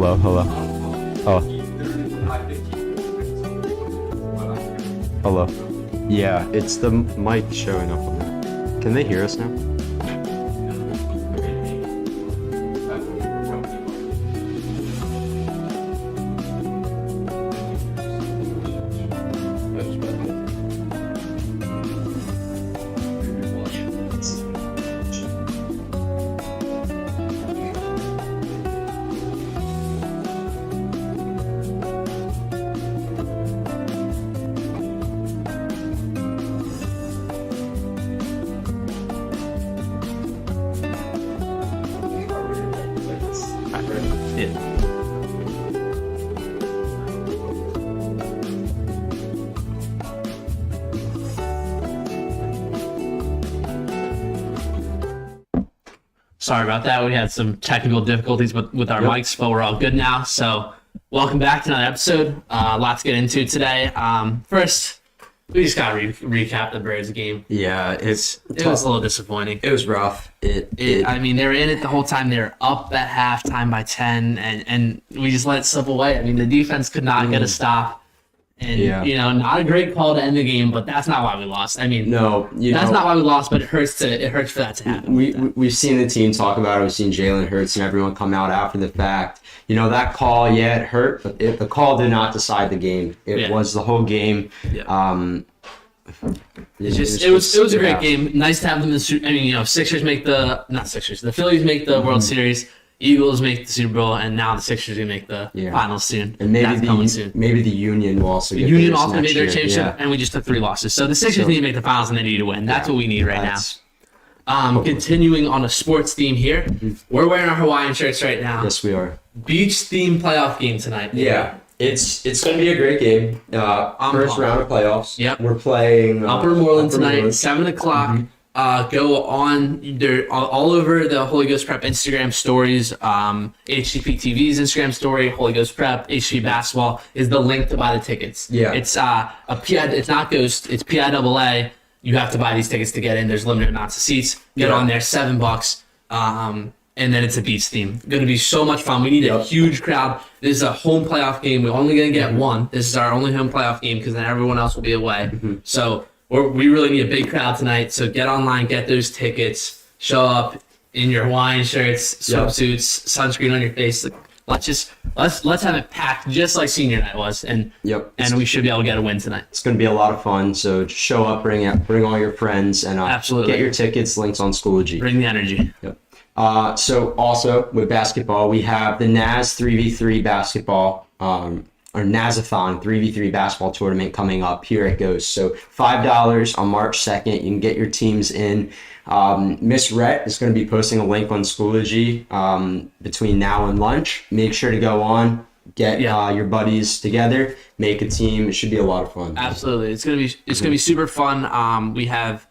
Hello. Oh, hello. Yeah, it's the mic showing up on there. Can they hear us now? Sorry about that. We had some technical difficulties with our mics, but we're all good now. So welcome back to another episode. A lot to get into today. First, we just got to recap the Bears game. Yeah, it was a little disappointing. It was rough. I mean, they were in it the whole time. They were up at halftime by 10, and we just let it slip away. I mean, the defense could not get a stop. And, not a great call to end the game, but that's not why we lost. I mean, not why we lost, but it hurts for that to happen. We've seen the team talk about it. We've seen Jalen Hurts and everyone come out after the fact. That call, it hurt, but the call did not decide the game. It was the whole game. Yeah. It was a great game. Nice to have them in the Sixers make the Phillies make the World Series. Eagles make the Super Bowl, and now the Sixers are going to make the finals soon. And maybe the Union will also get made their championship, and we just took 3 losses. So the Sixers need to make the finals, and they need to win. That's what we need right now. Continuing on a sports theme here, we're wearing our Hawaiian shirts right now. Yes, we are. Beach theme playoff game tonight. Yeah. It's going to be a great game. First round of playoffs. Yep. We're playing Upper Moreland tonight, 7 o'clock. Go on, they're all over the Holy Ghost Prep Instagram stories. HTP TV's Instagram story, Holy Ghost Prep, HTP Basketball is the link to buy the tickets. Yeah. It's it's not Ghost, it's PIAA. You have to buy these tickets to get in. There's limited amounts of seats. Get on there, $7. And then it's a beach theme. Going to be so much fun. We need a huge crowd. This is a home playoff game. We're only going to get one. This is our only home playoff game because then everyone else will be away. So we really need a big crowd tonight. So get online, get those tickets, show up in your Hawaiian shirts, swimsuits, sunscreen on your face. Let's have it packed just like senior night was, and we should be able to get a win tonight. It's going to be a lot of fun. So just show up, bring all your friends, and absolutely get your tickets. Links on Schoology. Bring the energy. Yep. So also with basketball, we have the NAS 3v3 basketball, or Nazathon 3v3 basketball tournament coming up. Here it goes. So $5 on March 2nd. You can get your teams in. Miss Rhett is going to be posting a link on Schoology between now and lunch. Make sure to go on, get your buddies together, make a team. It should be a lot of fun. Absolutely, it's gonna be super fun. We have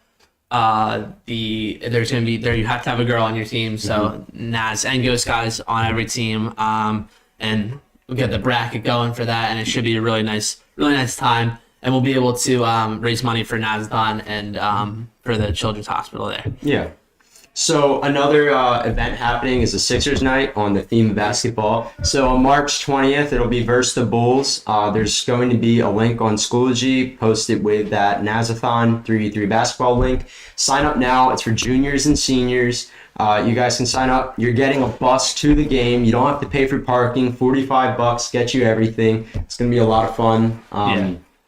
there's gonna be there. You have to have a girl on your team. So Naz and Ghost guys on every team. And we'll get the bracket going for that, and it should be a really nice time. And we'll be able to raise money for Nazathon and for the Children's Hospital there. Yeah. So another event happening is the Sixers night on the theme of basketball. So on March 20th, it'll be versus the Bulls. There's going to be a link on Schoology posted with that Nazathon 3v3 basketball link. Sign up now. It's for juniors and seniors. You guys can sign up. You're getting a bus to the game. You don't have to pay for parking. $45 get you everything. It's going to be a lot of fun.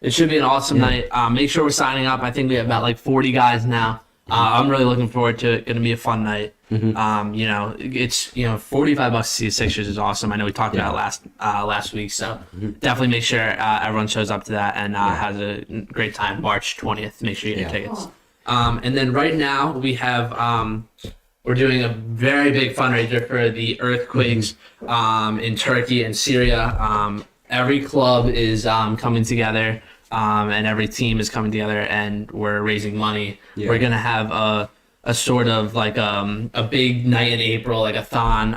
It should be an awesome night. Make sure we're signing up. I think we have about 40 guys now. I'm really looking forward to it. Going to be a fun night. It's $45 to see the Sixers is awesome. I know we talked about it last week, so definitely make sure everyone shows up to that and has a great time. March 20th. Make sure you get your tickets. And then right now we have we're doing a very big fundraiser for the earthquakes in Turkey and Syria. Every club is coming together. And every team is coming together, and we're raising money. Yeah. We're gonna have a sort of a big night in April, like a thon,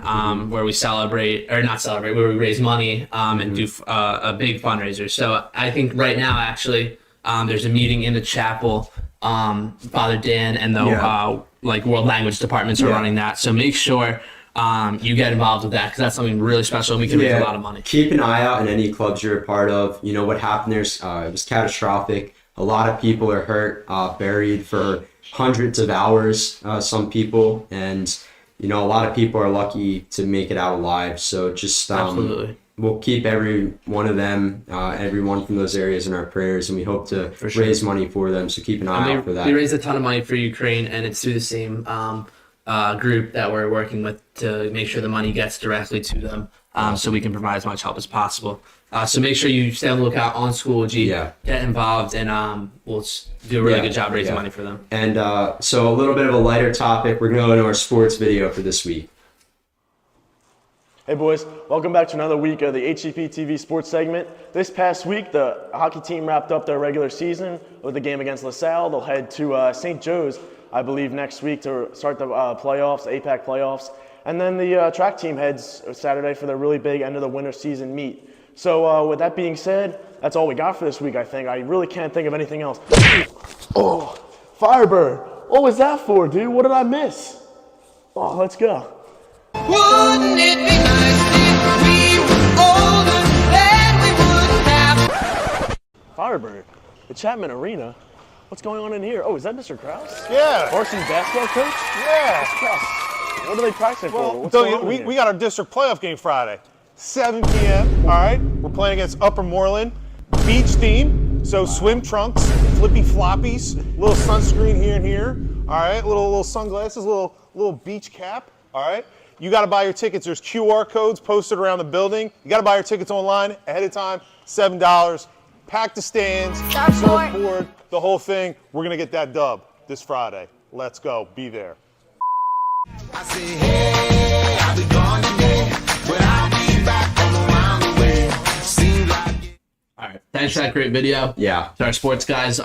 where we where we raise money and do a big fundraiser. So I think right now, actually, there's a meeting in the chapel. Father Dan and the World Language departments are running that. So make sure you get involved with that, because that's something really special and we can raise a lot of money. Keep an eye out in any clubs you're a part of. You know what happened there, it was catastrophic. A lot of people are hurt, buried for hundreds of hours, some people, and a lot of people are lucky to make it out alive. So just Absolutely. We'll keep every one of them, everyone from those areas in our prayers, and we hope to raise money for them. So keep an eye out for that. We raised a ton of money for Ukraine, and it's through the same group that we're working with to make sure the money gets directly to them, so we can provide as much help as possible. So make sure you stay on the lookout on Schoology, get involved, and we'll do a really good job raising money for them. And so a little bit of a lighter topic. We're going to go into our sports video for this week. Hey boys, welcome back to another week of the HCP TV sports segment. This past week, the hockey team wrapped up their regular season with a game against LaSalle. They'll head to St. Joe's, I believe, next week to start the playoffs, APAC playoffs. And then the track team heads Saturday for their really big end of the winter season meet. So with that being said, that's all we got for this week, I think. I really can't think of anything else. Oh, Firebird. What was that for, dude? What did I miss? Oh, let's go. Wouldn't it be nice if we were older, then we wouldn't have... Firebird, the Chapman Arena. What's going on in here? Oh, is that Mr. Krause? Yeah. Varsity basketball coach? Yeah. Mr. Krause. What are they practicing for? Well, What's going on in we here? got our district playoff game Friday, 7 p.m. All right. We're playing against Upper Moreland. Beach theme. So swim trunks, flippy floppies, little sunscreen here and here. All right. Little sunglasses, little beach cap. All right. You got to buy your tickets. There's QR codes posted around the building. You got to buy your tickets online ahead of time. $7. Pack the stands, surfboard, the whole thing. We're going to get that dub this Friday. Let's go. Be there. I say, hey, I'll be gone today, but I'll be back from around the way. Seems like... All right, thanks for that great video. Yeah. To our sports guys,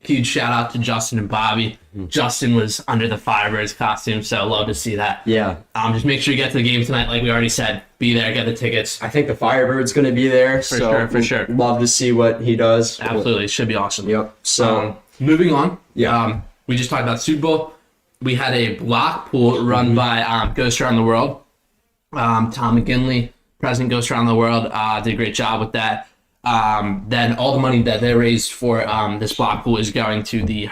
huge shout out to Justin and Bobby. Justin was under the Firebirds costume, so love to see that. Yeah. Just make sure you get to the game tonight, like we already said. Be there, get the tickets. I think the Firebird's going to be there. For sure. Love to see what he does. Absolutely, it should be awesome. Yep. So, moving on. Yeah. We just talked about Super Bowl. We had a block pool run by Ghost Around the World. Tom McGinley, President Ghost Around the World, did a great job with that. Then all the money that they raised for this block pool is going to the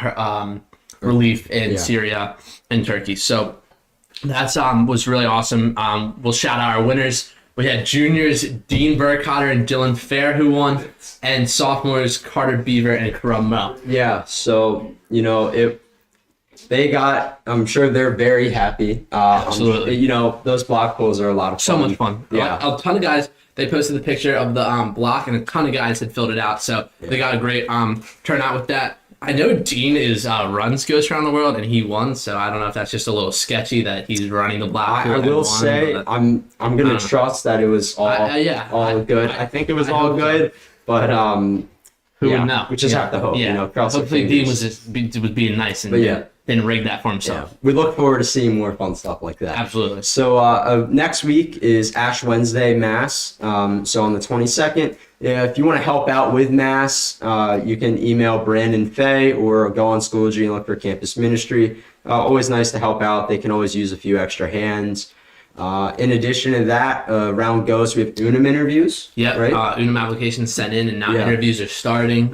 relief in Syria and Turkey. So that's was really awesome. We'll shout out our winners. We had juniors Dean Burkhotter and Dylan Fair who won, and sophomores Carter Beaver and Karam Mo. yeah. So, I'm sure they're very happy. Absolutely. Those block pools are a lot of fun. So much fun. Yeah. A ton of guys, they posted the picture of the block, and a ton of guys had filled it out. So they got a great turnout with that. I know Dean runs Ghost Around the World, and he won. So I don't know if that's just a little sketchy that he's running the block. I will say I'm gonna trust that it was all good. I think it was all good, but who would know? We just have to hope. Yeah. Cross our Hopefully Dean fingers. was being nice and didn't rig that for himself. Yeah. We look forward to seeing more fun stuff like that. Absolutely. So next week is Ash Wednesday Mass. So on the 22nd, if you want to help out with Mass, you can email Brandon Fay or go on Schoology and look for Campus Ministry. Always nice to help out. They can always use a few extra hands. In addition to that, around Ghost, we have Unum interviews. Yep. Right? Unum applications sent in, and now interviews are starting.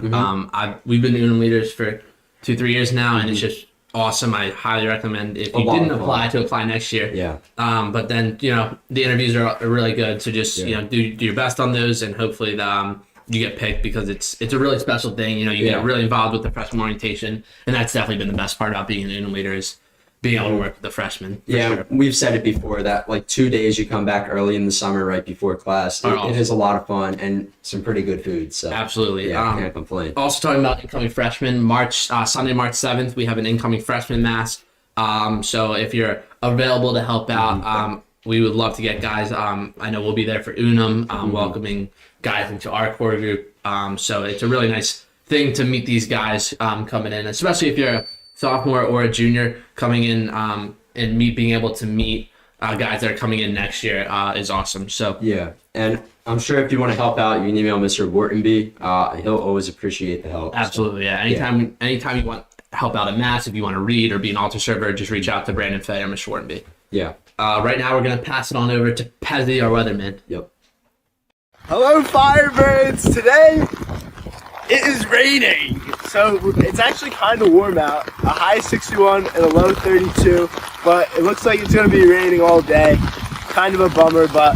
We've been Unum leaders for 2-3 years now, and it's just awesome. I highly recommend if you didn't apply to apply next year. Yeah. But then the interviews are really good. So just do your best on those, and hopefully you get picked, because it's a really special thing. You get really involved with the freshman orientation, and that's definitely been the best part about being an Unum leader is being able to work with the freshmen. Sure. We've said it before that like 2 days you come back early in the summer right before class. It is a lot of fun and some pretty good food. So absolutely, can't complain. Also talking about incoming freshmen, Sunday, March 7th, we have an incoming freshman mass. So if you're available to help out, we would love to get guys. I know we'll be there for Unum, welcoming guys into our core group. So it's a really nice thing to meet these guys coming in, especially if you're a sophomore or a junior coming in, and being able to meet guys that are coming in next year is awesome. So yeah, and I'm sure if you want to help out, you can email Mr. Whartonby. He'll always appreciate the help. Absolutely, yeah. Anytime you want help out at Mass, if you want to read or be an altar server, just reach out to Brandon Fay or Mr. Whartonby. Yeah. Right now, we're going to pass it on over to Pezzy, our weatherman. Yep. Hello, Firebirds! Today it is raining, so it's actually kind of warm out. A high 61 and a low 32, but it looks like it's going to be raining all day. Kind of a bummer, but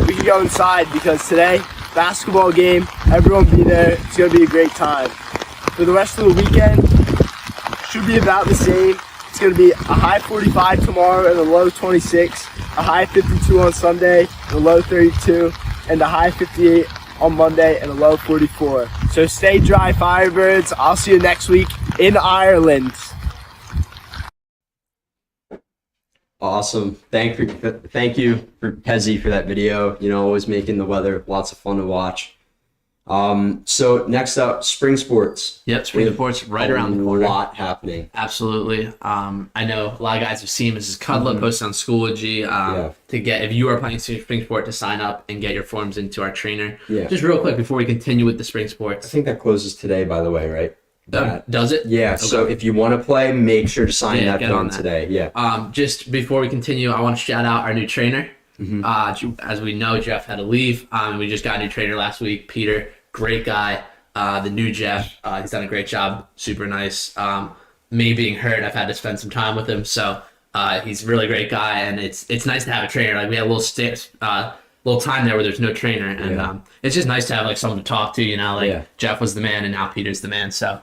we can go inside because today, basketball game, everyone be there. It's going to be a great time. For the rest of the weekend, should be about the same. It's going to be a high 45 tomorrow and a low 26, a high 52 on Sunday and a low 32, and a high 58 on Monday and a low 44. So stay dry, Firebirds. I'll see you next week in Ireland. Awesome. Thank you for Pezzy for that video. Always making the weather lots of fun to watch. So next up, spring sports. Yep, spring sports right around the corner. A lot happening. Absolutely. I know a lot of guys have seen Mrs. Cudla post on Schoology to get, if you are playing spring sport, to sign up and get your forms into our trainer. Yeah. Just real quick before we continue with the spring I sports. think that closes today, by the way, right? Does it? Yeah. Okay. So if you want to play, make sure to sign that get on on that. today. Yeah. Just before we continue, I want to shout out our new trainer. As we know, Jeff had to leave. We just got a new trainer last week, Peter. Great guy. The new Jeff, he's done a great job. Super nice. Me being hurt, I've had to spend some time with him. So he's a really great guy, and it's nice to have a trainer. Like, we had a little time there where there's no trainer, and it's just nice to have like someone to talk to. Jeff was the man, and now Peter's the man. So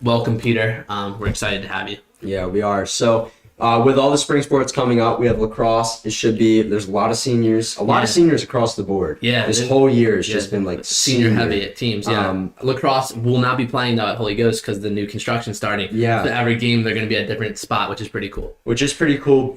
welcome, Peter. We're excited to have you. Yeah, we are. So with all the spring sports coming up, we have lacrosse. There's a lot of seniors. A lot of seniors across the board. Yeah. This whole year has just been like senior heavy at teams. Yeah. Lacrosse will not be playing though at Holy Ghost because the new construction starting. Yeah. So every game they're going to be at a different spot, which is pretty cool.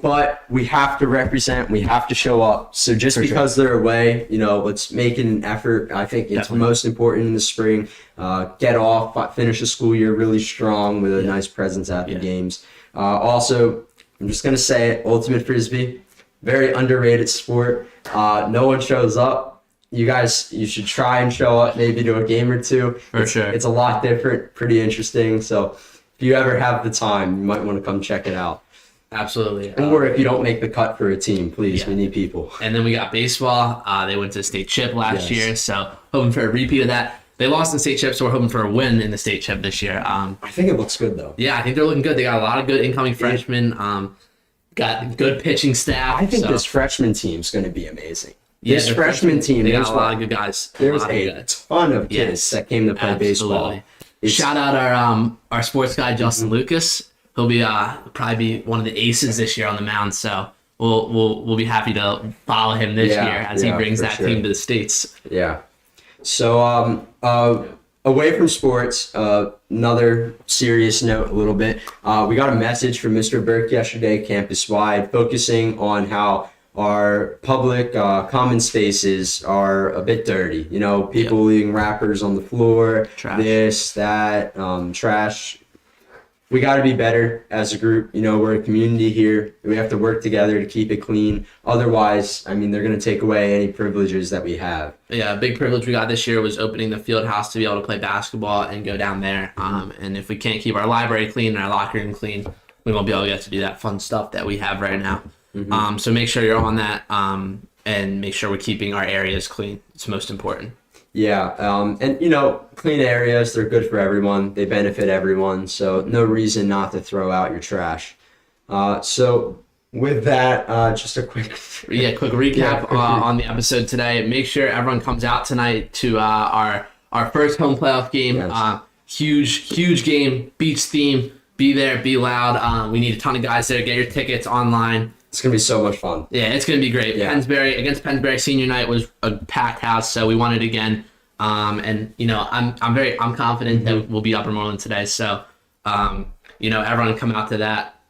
But we have to represent. We have to show up. So just because they're away, let's make an effort. I think it's most important in the spring. Get off, finish the school year really strong with a nice presence at the games. Also, I'm just going to say it, Ultimate Frisbee, very underrated sport. No one shows up. You should try and show up maybe to a game or two. For sure. It's a lot different, pretty interesting. So if you ever have the time, you might want to come check it out. Absolutely. Or if you don't make the cut for a team, please, we need people. And then we got baseball. They went to the state chip last year, so hoping for a repeat of that. They lost in state chip, so we're hoping for a win in the state chip this year. I think it looks good, though. Yeah, I think they're looking good. They got a lot of good incoming freshmen. Got good pitching staff. I think this freshman team's going to be amazing. Yeah, this freshman team, they got a lot of good guys. There's a ton of kids that came to play baseball. Shout out our sports guy, Justin Lucas. He'll be probably be one of the aces this year on the mound. So we'll be happy to follow him this year as he brings that team to the States. Yeah. So away from sports, another serious note a little bit. We got a message from Mr. Burke yesterday, campus-wide, focusing on how our public common spaces are a bit dirty. People leaving wrappers on the floor, trash. This, that, trash. We got to be better as a group. We're a community here. We have to work together to keep it clean. Otherwise, they're going to take away any privileges that we have. Yeah, a big privilege we got this year was opening the field house to be able to play basketball and go down there. And if we can't keep our library clean and our locker room clean, we won't be able to get to do that fun stuff that we have right now. So make sure you're on that and make sure we're keeping our areas clean. It's most important. Yeah, and clean areas, they're good for everyone. They benefit everyone, so no reason not to throw out your trash. So with that, just a quick recap on the episode today. Make sure everyone comes out tonight to our first home playoff game. Yes. Huge game, beach theme. Be there, be loud. We need a ton of guys there. Get your tickets online. It's going to be so much fun. Yeah, it's going to be great. Yeah. Pennsbury senior night was a packed house, so we want it again. And I'm confident that we'll beat Upper Moreland today. So, everyone come out to that.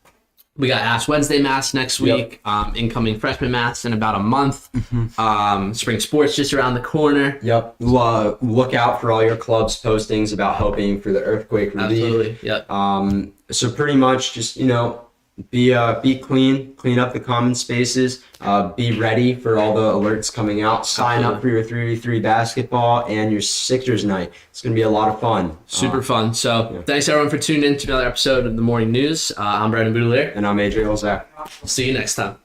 We got Ash Wednesday Mass next week, incoming freshman Mass in about a month. Spring sports just around the corner. Yep. Look out for all your clubs' postings about helping for the earthquake relief. Absolutely. Yep. So pretty much just, be clean up the common spaces, be ready for all the alerts coming out, sign up for your 3v3 basketball and your Sixers night. It's going to be a lot of fun. Super fun. So thanks everyone for tuning in to another episode of the Morning News. I'm Brandon Boudelier. And I'm Adrian Olzak. See you next time.